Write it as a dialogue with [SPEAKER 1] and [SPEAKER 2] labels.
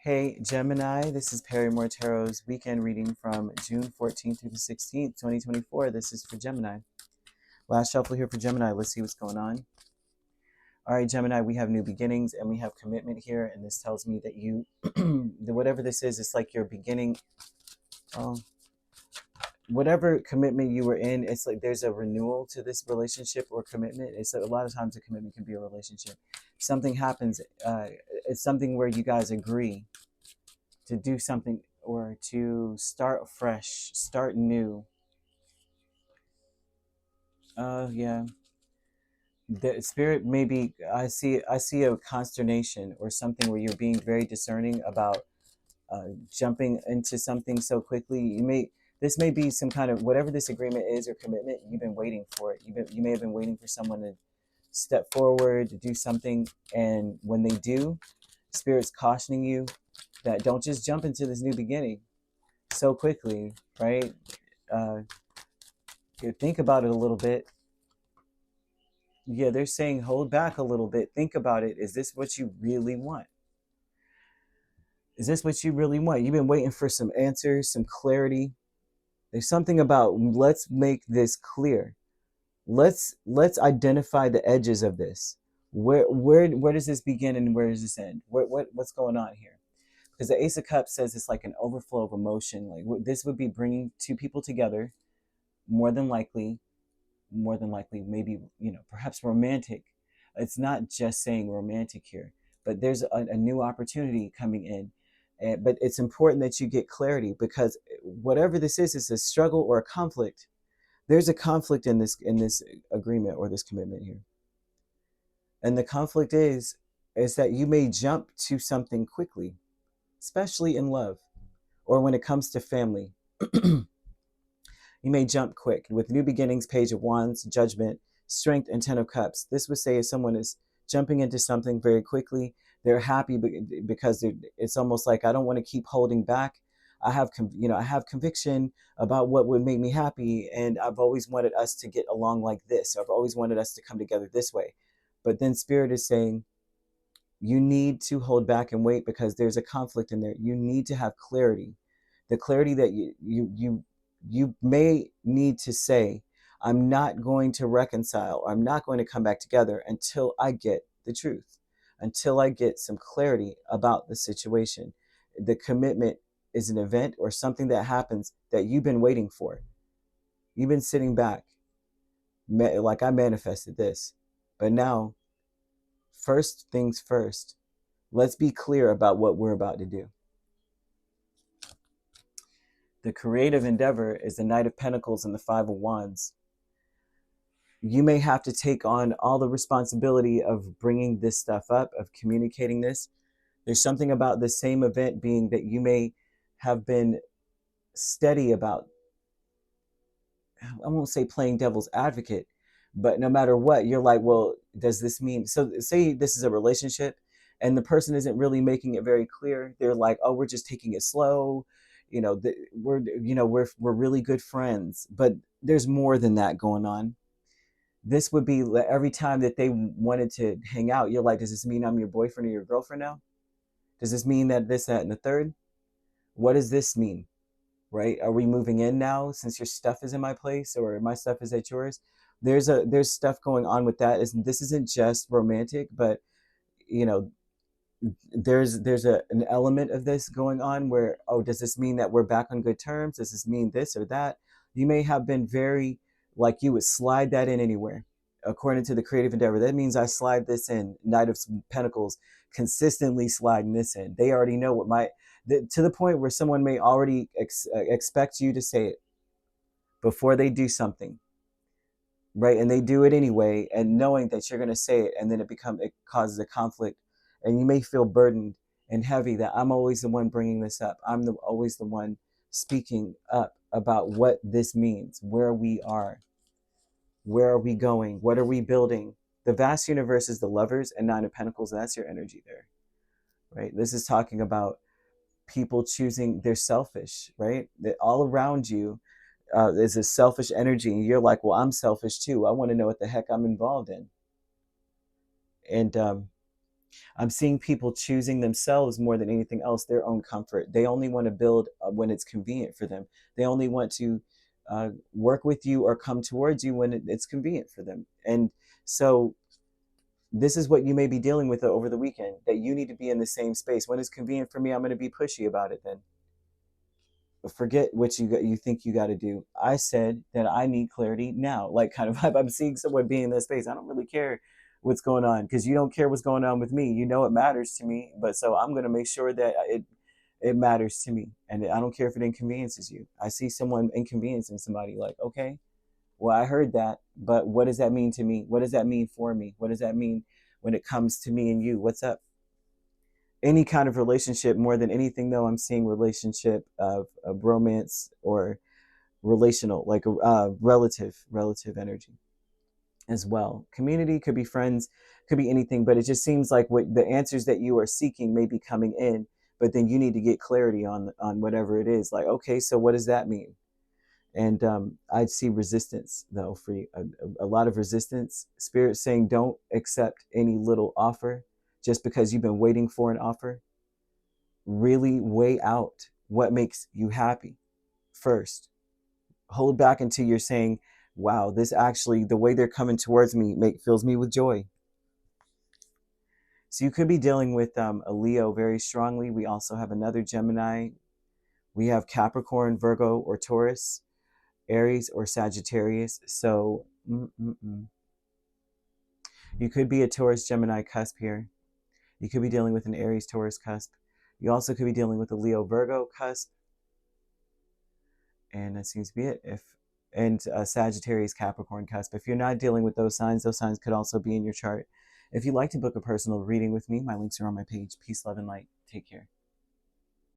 [SPEAKER 1] Hey Gemini, this is Perrymore Tarot's weekend reading from June 14th through the 16th, 2024. This is for Gemini. Last shuffle here for Gemini. Let's see what's going on. All right, Gemini, we have new beginnings and we have commitment here. And this tells me that you, whatever this is, it's like you're beginning, whatever commitment you were in, it's like there's a renewal to this relationship or commitment. It's a lot of times a commitment can be a relationship. Something happens. It's something where you guys agree to do something or to start fresh, start new. Yeah. The spirit maybe I see a consternation or something where you're being very discerning about jumping into something so quickly. This may be some kind of whatever this agreement is or commitment. You've been waiting for it. You may have been waiting for someone to step forward to do something, and when they do, spirit's cautioning you that don't just jump into this new beginning so quickly, right? Think about it a little bit. Yeah, they're saying hold back a little bit. Think about it. Is this what you really want? Is this what you really want? You've been waiting for some answers, some clarity. There's something about let's make this clear. Let's identify the edges of this. Where does this begin and where does this end? What's going on here? Because the Ace of Cups says it's like an overflow of emotion. Like this would be bringing two people together, more than likely, maybe, perhaps romantic. It's not just saying romantic here, but there's a new opportunity coming in. But it's important that you get clarity, because whatever this is a struggle or a conflict. There's a conflict in this agreement or this commitment here. And the conflict is that you may jump to something quickly, especially in love or when it comes to family. You may jump quick with new beginnings, Page of Wands, Judgment, Strength, and Ten of Cups. This would say if someone is jumping into something very quickly, they're happy because it's almost like, I don't want to keep holding back. I have conviction about what would make me happy, and I've always wanted us to get along like this. I've always wanted us to come together this way. But then Spirit is saying, you need to hold back and wait, because there's a conflict in there. You need to have clarity. The clarity that you may need to say, I'm not going to reconcile, or I'm not going to come back together until I get the truth, until I get some clarity about the situation. The commitment is an event or something that happens that you've been waiting for. You've been sitting back, like I manifested this. But now, first things first, let's be clear about what we're about to do. The creative endeavor is the Knight of Pentacles and the Five of Wands. You may have to take on all the responsibility of bringing this stuff up, of communicating this. There's something about the same event being that you may have been steady about. I won't say playing devil's advocate, but no matter what, you're like, well, does this mean? So say this is a relationship and the person isn't really making it very clear. They're like, oh, we're just taking it slow. We're really good friends, but there's more than that going on. This would be every time that they wanted to hang out, you're like, does this mean I'm your boyfriend or your girlfriend now? Does this mean that this, that, and the third? What does this mean? Right? Are we moving in now since your stuff is in my place, or my stuff is at yours? There's stuff going on with that. This isn't just romantic, but there's an element of this going on where, oh, does this mean that we're back on good terms? Does this mean this or that? You may have been very, like, you would slide that in anywhere. According to the creative endeavor, that means I slide this in. Knight of Pentacles, consistently sliding this in. They already know what to the point where someone may already expect you to say it before they do something, right? And they do it anyway, and knowing that you're going to say it, and then it causes a conflict, and you may feel burdened and heavy that I'm always the one bringing this up. I'm always the one speaking up about what this means, where we are, where are we going, what are we building. The vast universe is the Lovers and Nine of Pentacles. That's your energy there, right? This is talking about people choosing, they're selfish, right? That all around you is a selfish energy, and you're like, well, I'm selfish too. I want to know what the heck I'm involved in. And I'm seeing people choosing themselves more than anything else, their own comfort. They only want to build when it's convenient for them. They only want to work with you or come towards you when it's convenient for them. And so this is what you may be dealing with over the weekend, that you need to be in the same space. When it's convenient for me, I'm going to be pushy about it then. Forget what you think you got to do. I said that I need clarity now. Like, kind of vibe. I'm seeing someone being in that space. I don't really care what's going on, because you don't care what's going on with me. You know it matters to me, but so I'm going to make sure that it matters to me, and I don't care if it inconveniences you. I see someone inconveniencing somebody, like, okay, well, I heard that, but what does that mean to me? What does that mean for me? What does that mean when it comes to me and you? What's up? Any kind of relationship, more than anything though, I'm seeing relationship of romance or relational, like relative energy as well. Community could be friends, could be anything, but it just seems like what the answers that you are seeking may be coming in, but then you need to get clarity on whatever it is. Like, okay, so what does that mean? And I'd see resistance though for you, a lot of resistance. Spirit saying don't accept any little offer just because you've been waiting for an offer. Really weigh out what makes you happy first. Hold back until you're saying, wow, this actually, the way they're coming towards me fills me with joy. So you could be dealing with a Leo very strongly. We also have another Gemini. We have Capricorn, Virgo, or Taurus, Aries, or Sagittarius. So you could be a Taurus Gemini cusp here. You could be dealing with an Aries Taurus cusp. You also could be dealing with a Leo Virgo cusp. And that seems to be it. And Sagittarius Capricorn cusp. If you're not dealing with those signs could also be in your chart. If you'd like to book a personal reading with me, my links are on my page. Peace, love, and light. Take care.